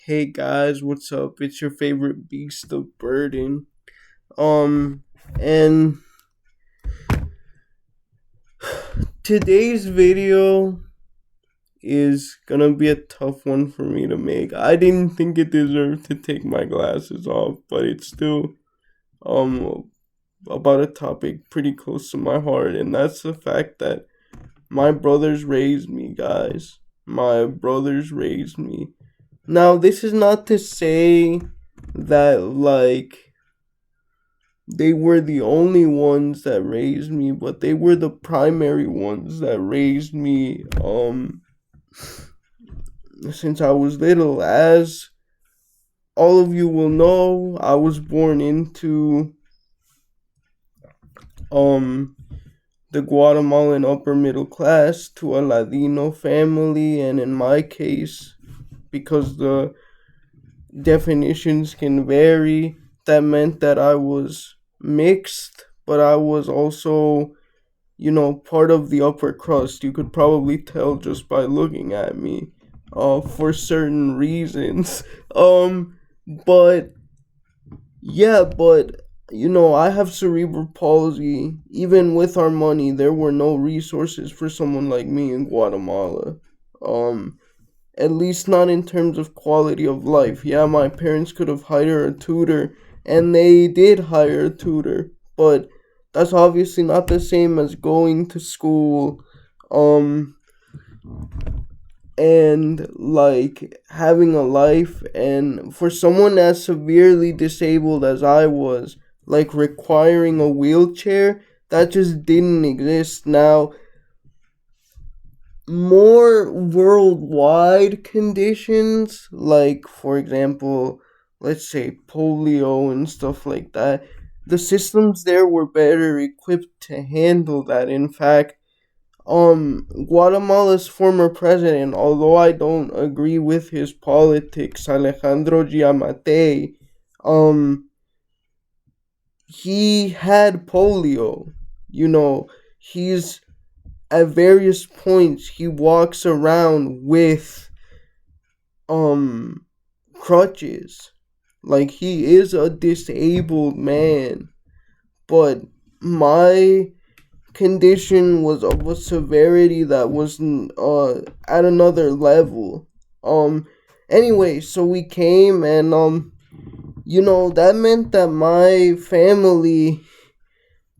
Hey guys, what's up? It's your favorite beast of burden. Um, and today's video is gonna be a tough one for me to make. I didn't think it deserved to take my glasses off, but it's still um about a topic pretty close to my heart, and that's the fact that my brothers raised me, guys. My brothers raised me. Now, this is not to say that they were the only ones that raised me, but they were the primary ones that raised me since I was little. As all of you will know, I was born into um the Guatemalan upper middle class to a Ladino family, and in my case, because the definitions can vary, that meant that I was mixed, but I was also, part of the upper crust. You could probably tell just by looking at me, for certain reasons. But yeah, but I have cerebral palsy. Even with our money, there were no resources for someone like me in Guatemala. Um, at least not in terms of quality of life. Yeah, my parents could have hired a tutor, and they did hire a tutor, but that's obviously not the same as going to school, um, and having a life. And for someone as severely disabled as I was, requiring a wheelchair, that just didn't exist. Now, more worldwide conditions, like for example, let's say polio and stuff like that, the systems there were better equipped to handle that. In fact, Guatemala's former president, although I don't agree with his politics, Alejandro Giammattei, um he had polio. He's at various points he walks around with um crutches. Like, he is a disabled man, but my condition was of a severity that was at another level. Anyway, so we came, and that meant that my family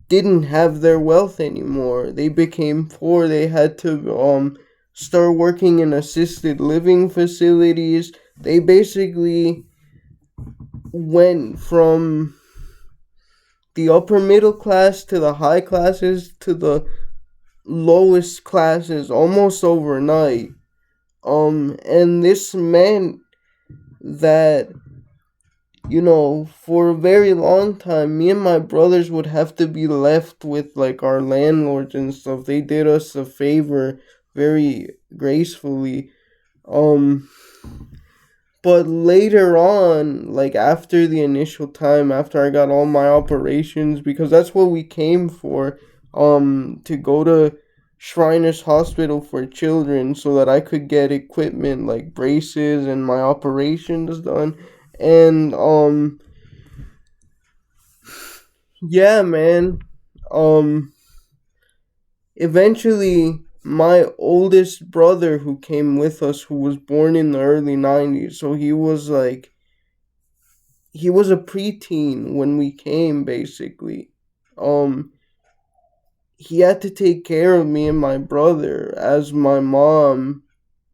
didn't have their wealth anymore. They became poor. They had to start working in assisted living facilities. They basically went from the upper middle class to the high classes to the lowest classes almost overnight. And this meant that, for a very long time, me and my brothers would have to be left with our landlords and stuff. They did us a favor very gracefully. Um, but later on, after the initial time, after I got all my operations, because that's what we came for, to go to Shriners Hospital for Children so that I could get equipment like braces and my operations done. And yeah, man. Um, Eventually, my oldest brother who came with us, who was born in the early 90s, so he was a preteen when we came, basically. Um, he had to take care of me and my brother as my mom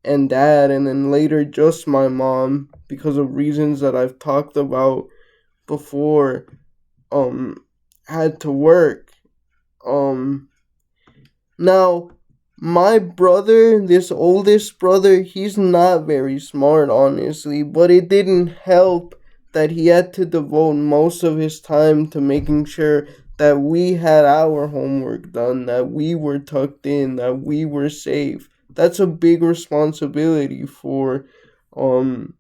and dad, and then later just my mom, because of reasons that I've talked about before, um, had to work. Um, Now, my brother, this oldest brother, he's not very smart, honestly, but it didn't help that he had to devote most of his time to making sure that we had our homework done, that we were tucked in, that we were safe. That's a big responsibility for um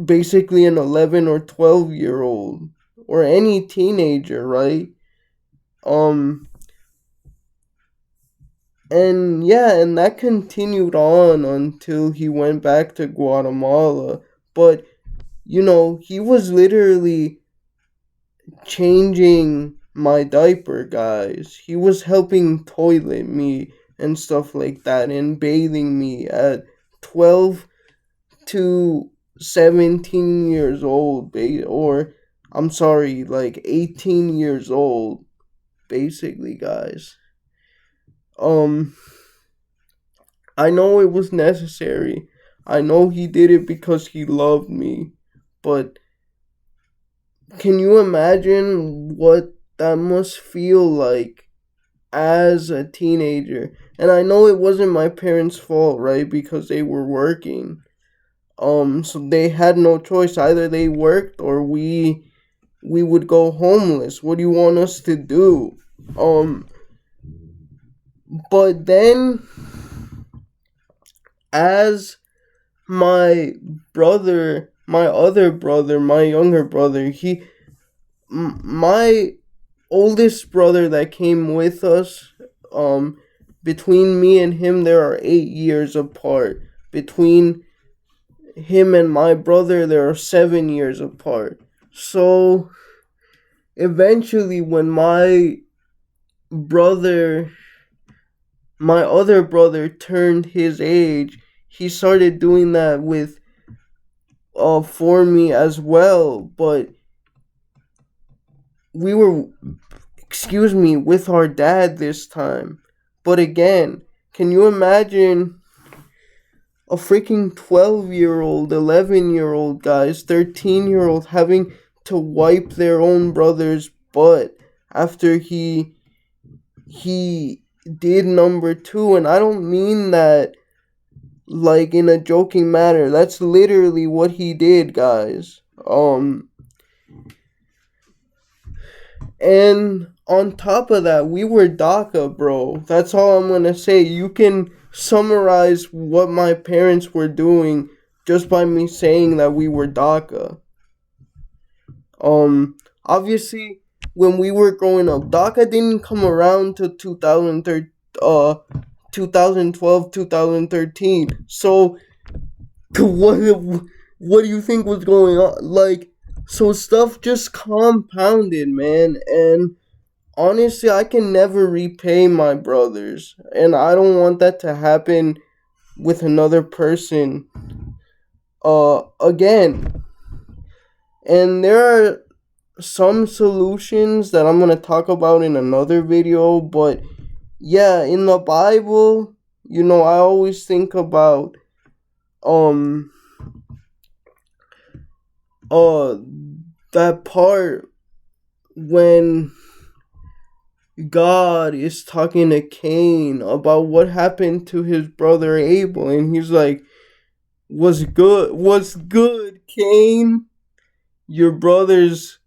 basically an 11 or 12-year old or any teenager, right? Um And yeah, and that continued on until he went back to Guatemala. But he was literally changing my diaper, guys. He was helping toilet me and stuff like that, and bathing me at 12 to 17 years old, or I'm sorry, like 18 years old, basically, guys. Um, I know it was necessary. I know he did it because he loved me, but can you imagine what that must feel like as a teenager? And I know it wasn't my parents' fault, right? Because they were working. So they had no choice. Either they worked or we would go homeless. What do you want us to do? Um, but then as my my other brother, my younger brother, my oldest brother that came with us, um, between me and him, there are 8 years apart. Between him and my brother, there are 7 years apart. So eventually, when brother, my other brother, turned his age, he started doing that with for me as well. But we were, excuse me, with our dad this time. But again, can you imagine a freaking 12-year-old, 11-year-old, guys, 13-year-old having to wipe their own brother's butt after he did number two? And I don't mean that like in a joking manner. That's literally what he did, guys. And on top of that, we were DACA, bro. That's all I'm gonna say. You can summarize what my parents were doing just by me saying that we were DACA. Obviously, when we were growing up, DACA didn't come around till 2013, 2012, 2013. So, what what do you think was going on? Like, so stuff just compounded, man, and honestly, I can never repay my brothers, and I don't want that to happen with another person again. And there are some solutions that I'm going to talk about in another video, but yeah, in the Bible, I always think about um uh that part when God is talking to Cain about what happened to his brother Abel, and he's like, what's good, Cain? Your brother's,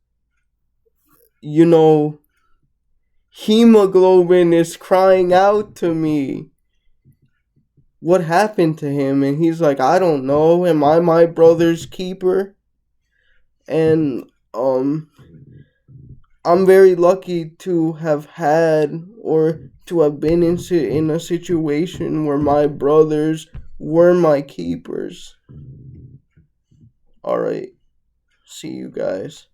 you know, hemoglobin is crying out to me. What happened to him? And he's like, I don't know. Am I my brother's keeper? And I'm very lucky to have had or to have been in a situation where my brothers were my keepers. All right. See you guys.